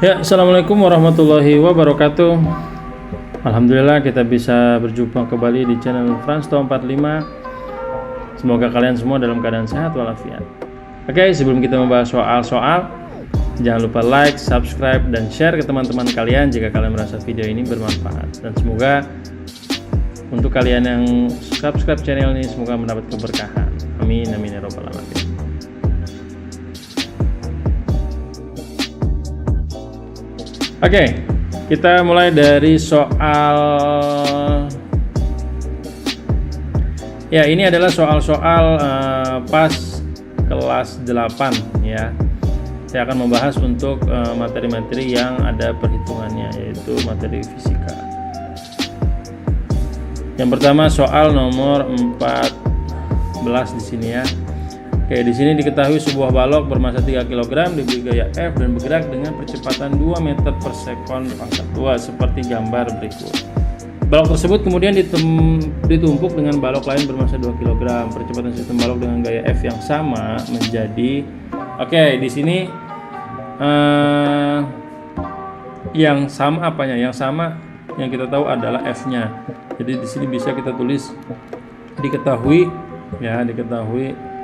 Ya, Assalamualaikum warahmatullahi wabarakatuh. Alhamdulillah kita bisa berjumpa kembali di channel Fransto 45. Semoga kalian semua dalam keadaan sehat walafiat. Oke, sebelum kita membahas soal-soal, jangan lupa like, subscribe, dan share ke teman-teman kalian jika kalian merasa video ini bermanfaat. Dan semoga untuk kalian yang subscribe channel ini semoga mendapat keberkahan. Amin, amin ya robbal alamin. Oke, kita mulai dari soal. Ya, ini adalah soal-soal pas kelas 8 ya. Saya akan membahas untuk materi-materi yang ada perhitungannya, yaitu materi fisika. Yang pertama soal nomor 14 di sini ya. Oke, di sini diketahui sebuah balok bermassa 3 kg diberi gaya F dan bergerak dengan percepatan 2 meter per sekon pangkat 2 seperti gambar berikut. Balok tersebut kemudian ditumpuk dengan balok lain bermassa 2 kg. Percepatan sistem balok dengan gaya F yang sama menjadi di sini yang sama apanya? Yang sama yang kita tahu adalah F-nya. Jadi di sini bisa kita tulis diketahui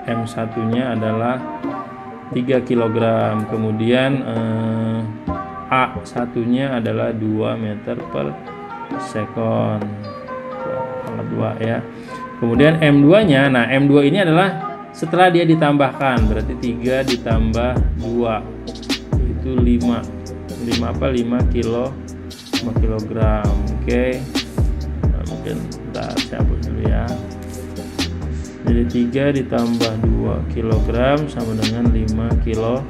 M1-nya adalah 3 kg, kemudian A1-nya adalah 2 meter per sekon, pangkat 2 ya. Kemudian M2-nya, nah M2 ini adalah setelah dia ditambahkan, berarti 3 ditambah 2 itu 5 kilogram. Oke. Nah, mungkin kita cabut dulu ya. Jadi 3 ditambah 2 kg sama dengan 5 kg.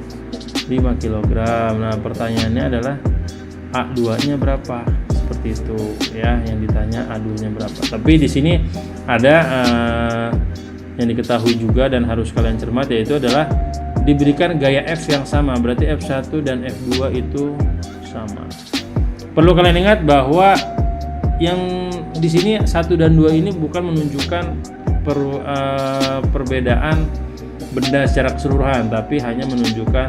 Nah, pertanyaannya adalah A2-nya berapa? Seperti itu ya, yang ditanya A2-nya berapa. Tapi di sini ada yang diketahui juga dan harus kalian cermat, yaitu adalah diberikan gaya F yang sama, berarti F1 dan F2 itu sama. Perlu kalian ingat bahwa yang di sini 1 dan 2 ini bukan menunjukkan perbedaan benda secara keseluruhan, tapi hanya menunjukkan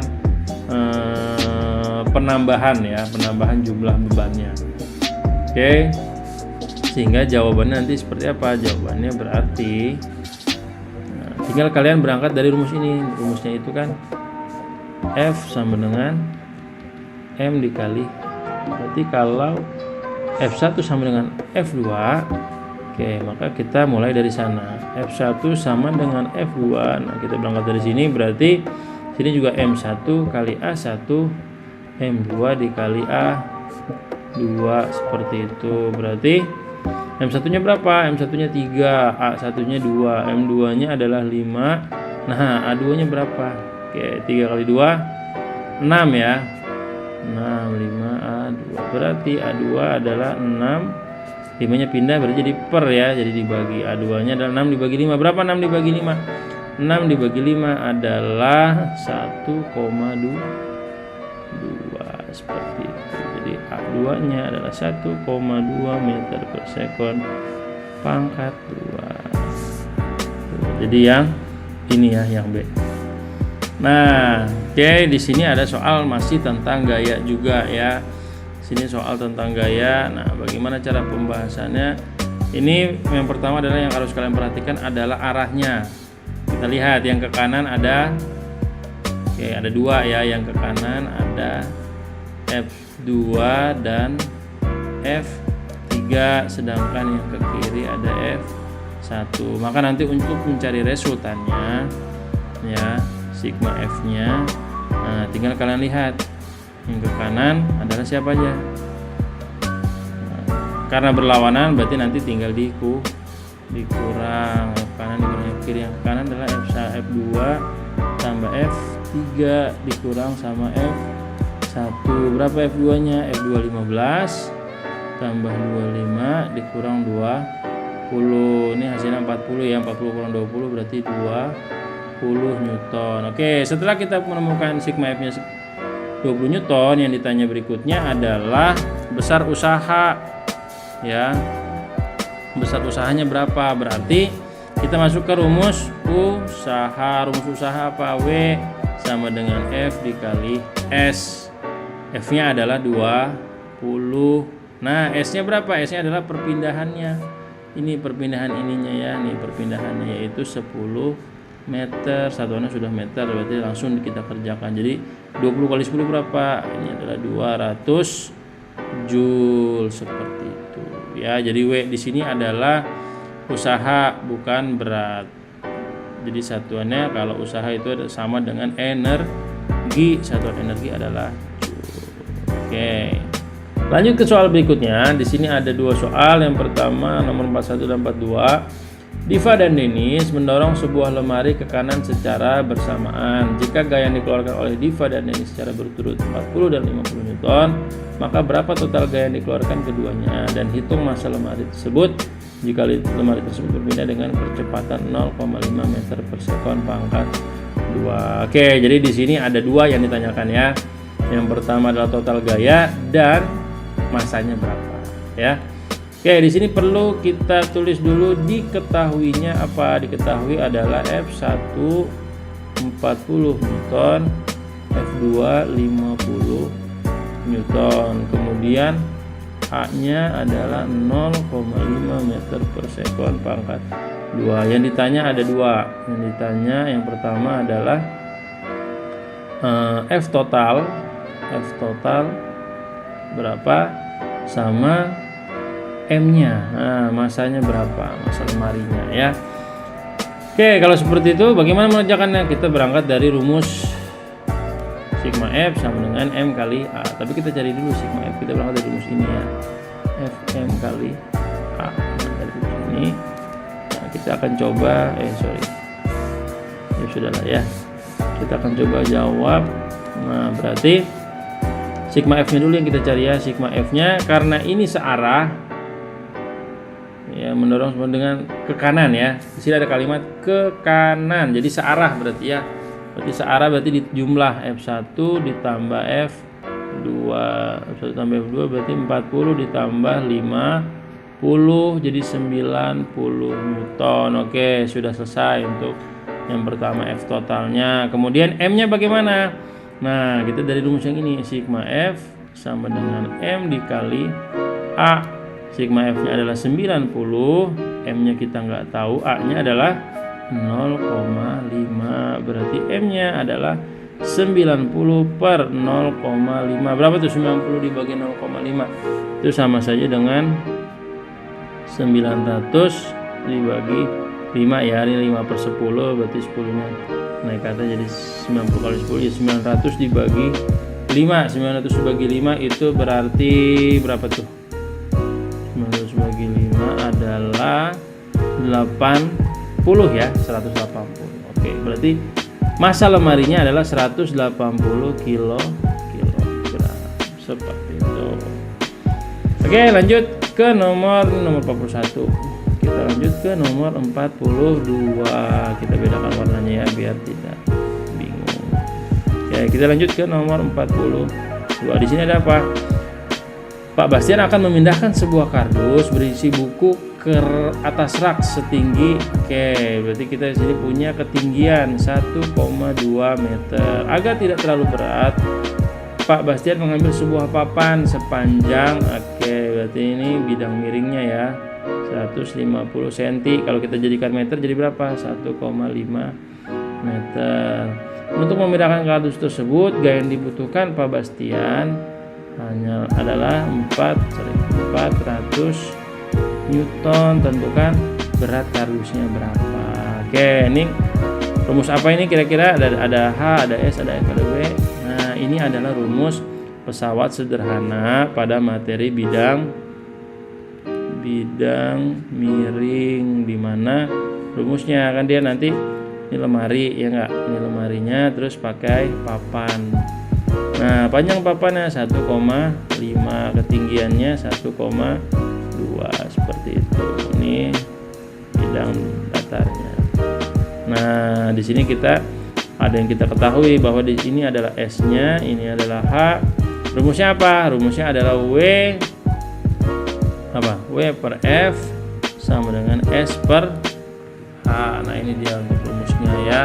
penambahan jumlah bebannya. Oke, sehingga jawabannya nanti seperti apa? Jawabannya berarti tinggal kalian berangkat dari rumus ini. Rumusnya itu kan F sama dengan M dikali, berarti kalau F1 sama dengan F2, maka kita mulai dari sana. F1 sama dengan F2. Nah, kita berangkat dari sini, berarti sini juga M1 kali A1, M2 dikali A2 seperti itu. Berarti M1-nya berapa? M1-nya 3, A1-nya 2, M2-nya adalah 5. Nah, A2-nya berapa? 3 kali 2 6 ya. 6, 5 A2. Berarti A2 adalah 6. 5-nya pindah berarti jadi per ya, jadi dibagi. A2-nya adalah 6 dibagi 5. Berapa 6 dibagi 5? 6 dibagi 5 adalah 1,2 seperti itu. Jadi A2-nya adalah 1,2 meter per sekon pangkat 2. Jadi yang ini ya, yang B. Nah, di sini ada soal masih tentang gaya juga ya. Sini soal tentang gaya. Nah, bagaimana cara pembahasannya? Ini yang pertama adalah yang harus kalian perhatikan adalah arahnya. Kita lihat yang ke kanan ada ada 2 ya, yang ke kanan ada F2 dan F3, sedangkan yang ke kiri ada F1. Maka nanti untuk mencari resultannya ya, sigma F-nya, nah, tinggal kalian lihat yang ke kanan adalah siapa aja. Nah, karena berlawanan berarti nanti tinggal dikurang F kanan dikurang F kiri. Yang kanan adalah F2 tambah F3 dikurang sama F1. Berapa F2-nya? F2 15 tambah 25 dikurang 20. Ini hasilnya 40 ya. 40 kurang 20 berarti 20 Newton. Oke, setelah kita menemukan sigma F-nya 20 Newton, yang ditanya berikutnya adalah besar usaha ya. Besar usahanya berapa? Berarti kita masuk ke rumus usaha. Rumus usaha apa? W sama dengan F dikali S. F-nya adalah 20. Nah, S-nya berapa? S-nya adalah perpindahannya. Ini perpindahan ininya ya, nih perpindahannya yaitu 10 meter. Satuannya sudah meter, berarti langsung kita kerjakan. Jadi 20 kali 10 berapa? Ini adalah 200 Joule seperti itu. Ya, jadi W di sini adalah usaha bukan berat. Jadi satuannya kalau usaha itu sama dengan energi. Satuan energi adalah Joule. Oke. Lanjut ke soal berikutnya. Di sini ada dua soal. Yang pertama nomor 41 dan 42. Diva dan Denis mendorong sebuah lemari ke kanan secara bersamaan. Jika gaya yang dikeluarkan oleh Diva dan Denis secara berturut 40 dan 50 Newton, maka berapa total gaya yang dikeluarkan keduanya? Dan hitung massa lemari tersebut jika lemari tersebut berpindah dengan kecepatan 0,5 meter per sekon pangkat 2. Oke, jadi di sini ada dua yang ditanyakan ya. Yang pertama adalah total gaya dan masanya berapa ya. Oke, di sini perlu kita tulis dulu diketahuinya apa. Diketahui adalah F1 40 Newton, F2 50 Newton. Kemudian A-nya adalah 0,5 meter per sekon pangkat 2. Yang ditanya ada dua. Yang ditanya yang pertama adalah F total berapa sama M-nya. Nah, masanya berapa? Massa lemarinya ya. Oke, kalau seperti itu bagaimana mengerjakannya? Kita berangkat dari rumus sigma F sama dengan M kali A. Tapi kita cari dulu sigma F. Kita berangkat dari rumus ini ya. Fm kali A. Nah, dari rumus ini. Nah, kita akan coba ya sudahlah ya. Kita akan coba jawab. Nah, berarti sigma F-nya dulu yang kita cari ya. Sigma F-nya karena ini searah ya, mendorong dengan ke kanan ya. Di sini ada kalimat ke kanan. Jadi searah berarti ya. Berarti searah berarti di jumlah F1 ditambah F2. F1 tambah F2 berarti 40 ditambah 50 jadi 90 Newton. Oke, sudah selesai untuk yang pertama F totalnya. Kemudian M-nya bagaimana? Nah, kita dari rumus yang ini sigma F sama dengan M dikali A. Sigma F-nya adalah 90, M-nya kita nggak tahu, A-nya adalah 0,5. Berarti M-nya adalah 90 per 0,5. Berapa tuh 90 dibagi 0,5? Itu sama saja dengan 900 dibagi 5 ya. Ini 5 per 10 berarti 10-nya naik kata jadi 90 kali 10 ya 900 dibagi 5. 900 dibagi 5 itu berarti berapa tuh? 900 bagi 5 adalah 80 ya, 180. Oke, berarti massa lemarinya adalah 180 kilogram seperti itu. Oke, lanjut ke nomor 41. Kita lanjut ke nomor 42. Kita bedakan warnanya ya biar tidak bingung. Oke, kita lanjut ke nomor 42. Di sini ada apa? Pak Bastian akan memindahkan sebuah kardus berisi buku ke atas rak setinggi. Oke, berarti kita di sini punya ketinggian 1,2 meter. Agar tidak terlalu berat, Pak Bastian mengambil sebuah papan sepanjang, berarti ini bidang miringnya ya, 150 cm. Kalau kita jadikan meter jadi berapa? 1,5 meter. Untuk memindahkan kardus tersebut, gaya yang dibutuhkan Pak Bastian hanya adalah 400 Newton. Tentukan berat kardusnya berapa. Oke, ini rumus apa ini kira-kira? Ada H, ada S, ada F, ada W. Nah, ini adalah rumus pesawat sederhana pada materi bidang miring, di mana rumusnya kan dia nanti ini lemari ya enggak? Ini lemarinya terus pakai papan. Nah, panjang papannya 1,5, ketinggiannya 1,2 seperti itu. Ini bidang datarnya. Nah, di sini kita ada yang kita ketahui bahwa di sini adalah S-nya, ini adalah H. Rumusnya apa? Rumusnya adalah W per F sama dengan S per H. Nah, ini dia untuk rumusnya ya.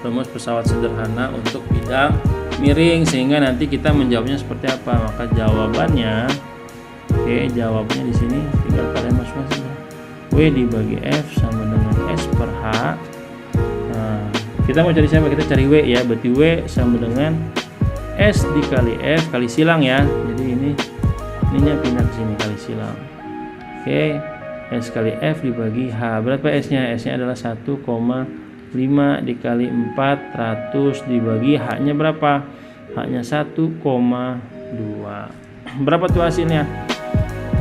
Rumus pesawat sederhana untuk bidang miring, sehingga nanti kita menjawabnya seperti apa. Maka jawabannya, jawabannya di sini tinggal kalian masukkan saja. W dibagi F sama dengan S per H. Nah, kita mau cari siapa? Kita cari W ya. Berarti W sama dengan S dikali F kali silang ya. Jadi ininya pindah ke sini kali silang. S kali F dibagi H. Berapa S-nya? S-nya adalah 1,5 dikali 400 dibagi H-nya berapa? H-nya 1,2. Berapa tuh hasilnya?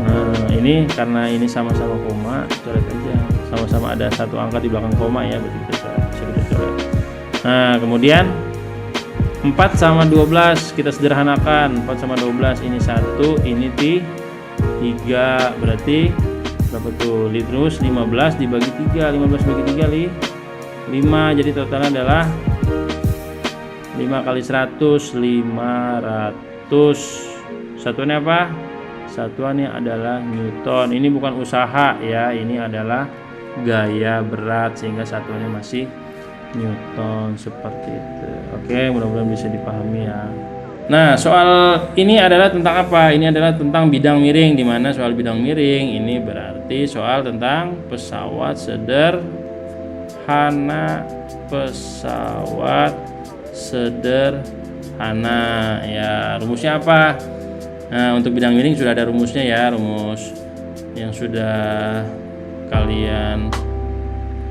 Nah, ini karena ini sama-sama koma, coret aja. Sama-sama ada satu angka di belakang koma ya, berarti bisa kita coret. Nah, kemudian 4 sama 12 kita sederhanakan. 4 sama 12 ini 1, ini 3. Berarti berapa tuh? Terus 15 dibagi 3. 15 bagi 3 5. Jadi totalnya adalah 5 kali 100, 500. Satuannya apa? Satuannya adalah Newton. Ini bukan usaha ya, ini adalah gaya berat, sehingga satuannya masih Newton seperti itu. Oke, mudah-mudahan bisa dipahami ya. Nah, soal ini adalah tentang apa? Ini adalah tentang bidang miring, di mana soal bidang miring ini berarti soal tentang pesawat sederhana. Pesawat sederhana ya. Rumusnya apa? Nah, untuk bidang miring sudah ada rumusnya ya, rumus yang sudah kalian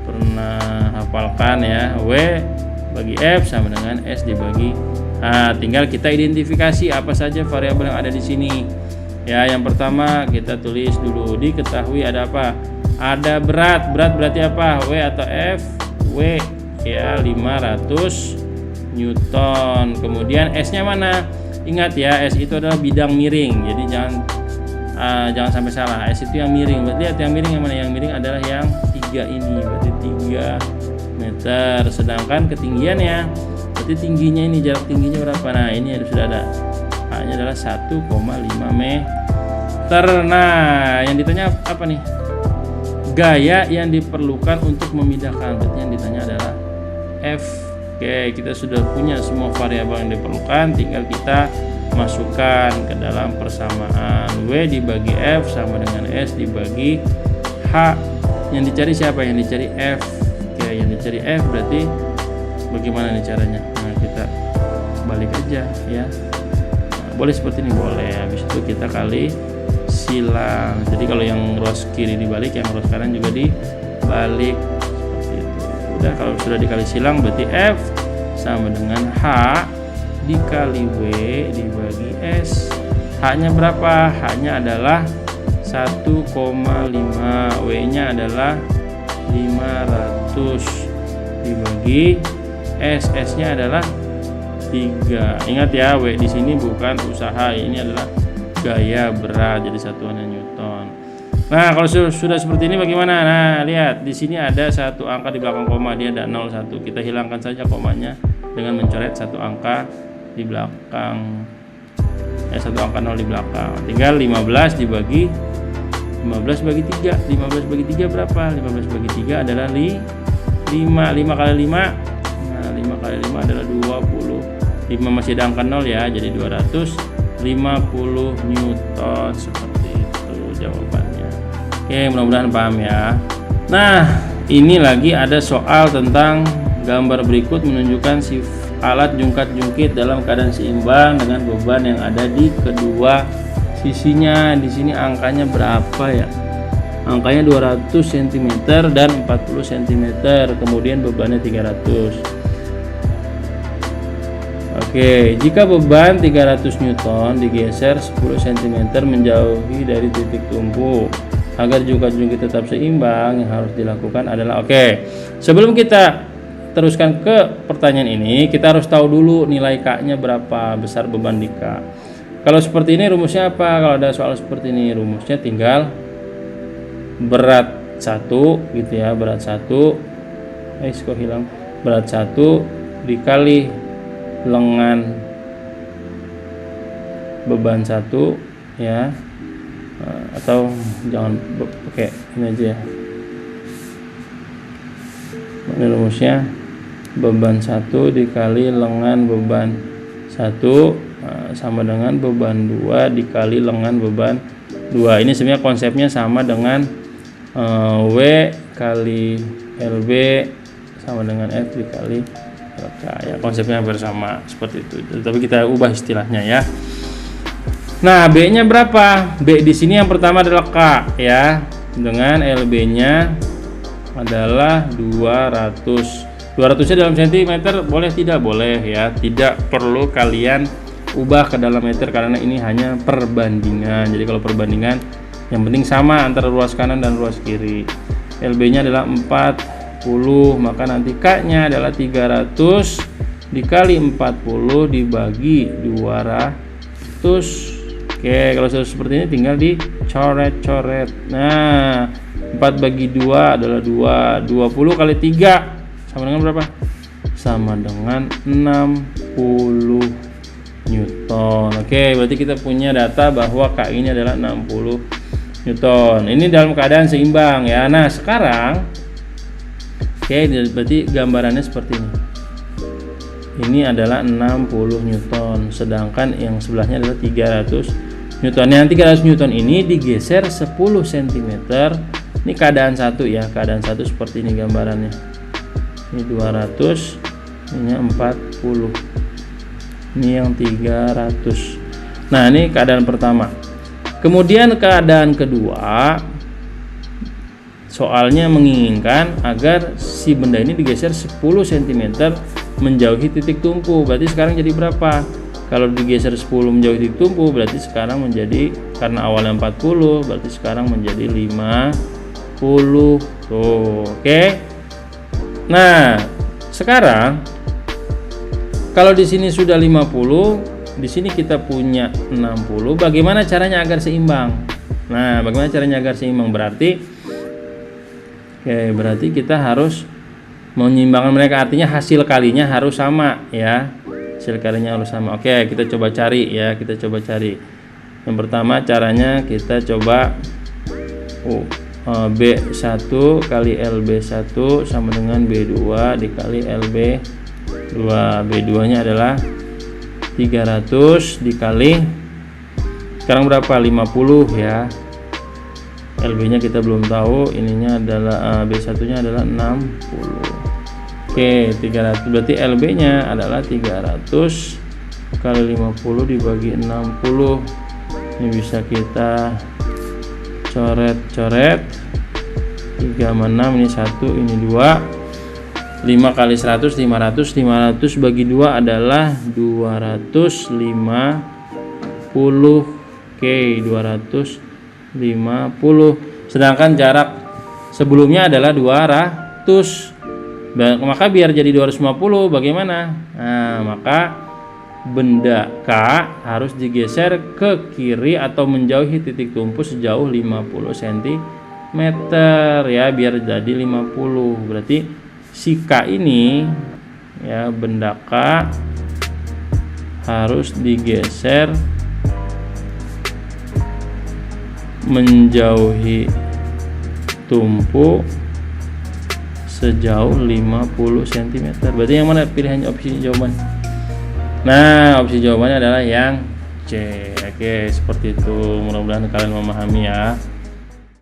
pernah hafalkan ya. W bagi F sama dengan S dibagi. Nah, tinggal kita identifikasi apa saja variabel yang ada di sini. Ya, yang pertama kita tulis dulu, diketahui ada apa? Ada berat. Berat berarti apa? W atau F? W ya, 500 Newton. Kemudian S-nya mana? Ingat ya, S itu adalah bidang miring. Jadi jangan sampai salah. S itu yang miring. Berarti lihat yang miring yang mana? Yang miring adalah yang 3 ini. Berarti 3 meter. Sedangkan ketinggiannya, berarti tingginya ini, jarak tingginya berapa? Nah, ini sudah ada. H-nya adalah 1,5 meter. Nah, yang ditanya apa nih? Gaya yang diperlukan untuk memindahkan. Berarti yang ditanya adalah F. Oke, kita sudah punya semua variabel yang diperlukan, tinggal kita masukkan ke dalam persamaan. W dibagi F sama dengan S dibagi H. Yang dicari siapa? Yang dicari F. Oke, yang dicari F berarti bagaimana nih caranya? Nah, kita balik aja ya. Nah, boleh seperti ini, boleh. Habis itu kita kali silang. Jadi kalau yang ruas kiri dibalik, yang ruas kanan juga dibalik. Udah, kalau sudah dikali silang berarti F sama dengan H dikali W dibagi S. H-nya berapa? H-nya adalah 1,5, W-nya adalah 500 dibagi S. S-nya adalah 3. Ingat ya, W di sini bukan usaha, ini adalah gaya berat, jadi satuannya Newton. Nah, kalau sudah seperti ini bagaimana? Nah, lihat di sini ada satu angka di belakang koma, dia ada 01. Kita hilangkan saja komanya dengan mencoret satu angka di belakang, satu angka 0 di belakang. Tinggal 15 bagi 3. 15 bagi 3 berapa? 15 bagi 3 adalah 5. 5 kali 5. Nah, 5 kali 5 adalah 20. 5 masih ada angka 0 ya, jadi 250 Newton. Seperti itu jawabannya. Oke, mudah-mudahan paham ya. Nah, ini lagi ada soal tentang gambar berikut menunjukkan si alat jungkat-jungkit dalam keadaan seimbang dengan beban yang ada di kedua sisinya. Di sini angkanya berapa ya? Angkanya 200 cm dan 40 cm. Kemudian bebannya 300. Oke, jika beban 300 Newton digeser 10 cm menjauhi dari titik tumpu, agar jungkat-jungkit tetap seimbang, yang harus dilakukan adalah sebelum kita teruskan ke pertanyaan ini, kita harus tahu dulu nilai K-nya berapa, besar beban di K. Kalau seperti ini rumusnya apa? Kalau ada soal seperti ini rumusnya tinggal berat 1 gitu ya, berat 1 kok hilang, berat 1 dikali lengan beban 1 ya. Atau jangan pakai ini aja ya. Ini rumusnya beban 1 dikali lengan beban 1 sama dengan beban 2 dikali lengan beban 2. Ini sebenarnya konsepnya sama dengan W kali LB sama dengan F dikali LK ya, konsepnya hampir sama seperti itu, tapi kita ubah istilahnya ya. Nah, B-nya berapa? B di sini yang pertama adalah K ya, dengan LB-nya adalah 200. 200-nya dalam sentimeter boleh tidak? Boleh ya, tidak perlu kalian ubah ke dalam meter karena ini hanya perbandingan. Jadi kalau perbandingan yang penting sama antara ruas kanan dan ruas kiri. LB-nya adalah 40, maka nanti K-nya adalah 300 dikali 40 dibagi 200. Oke, kalau sudah seperti ini tinggal dicoret-coret. Nah, 4 bagi 2 adalah 2. 20 kali 3 sama dengan berapa? Sama dengan 60 Newton. Oke, berarti kita punya data bahwa K ini adalah 60 Newton. Ini dalam keadaan seimbang ya. Nah, sekarang berarti gambarannya seperti ini. Ini adalah 60 Newton, sedangkan yang sebelahnya adalah 300 Newton. Yang 300 Newton ini digeser 10 cm. Ini keadaan 1 ya, keadaan 1 seperti ini gambarannya. Ini 200, ini 40. Ini yang 300. Nah, ini keadaan pertama. Kemudian keadaan kedua, soalnya menginginkan agar si benda ini digeser 10 cm menjauhi titik tumpu. Berarti sekarang jadi berapa? Kalau digeser 10 menjauhi titik tumpu, berarti sekarang menjadi, karena awalnya 40, berarti sekarang menjadi 50. Tuh, oke. Nah, sekarang kalau di sini sudah 50, di sini kita punya 60. Bagaimana caranya agar seimbang? Nah, bagaimana caranya agar seimbang? Berarti kita harus menyeimbangkan mereka, artinya hasil kalinya harus sama ya, hasil kalinya harus sama. Oke, kita coba cari ya, yang pertama caranya kita coba B1 kali LB1 sama dengan B2 dikali LB2. B2 nya adalah 300 dikali, sekarang berapa? 50 ya. LB nya kita belum tahu, ininya adalah B1 nya adalah 60. Oke, 300, berarti LB nya adalah 300 kali 50 dibagi 60. Ini bisa kita coret-coret. 3 sama 6, ini 1, ini 2. 5 kali 100, 500. 500 bagi 2 adalah 250. Oke, 250. Sedangkan jarak sebelumnya adalah 200. Maka biar jadi 250 bagaimana? Nah, maka benda K harus digeser ke kiri atau menjauhi titik tumpu sejauh 50 cm ya, biar jadi 50. Berarti si K ini ya, benda K harus digeser menjauhi tumpu sejauh 50 cm. Berarti yang mana pilihan opsi jawaban? Nah, opsi jawabannya adalah yang C. Oke, seperti itu. Mudah-mudahan kalian memahami ya.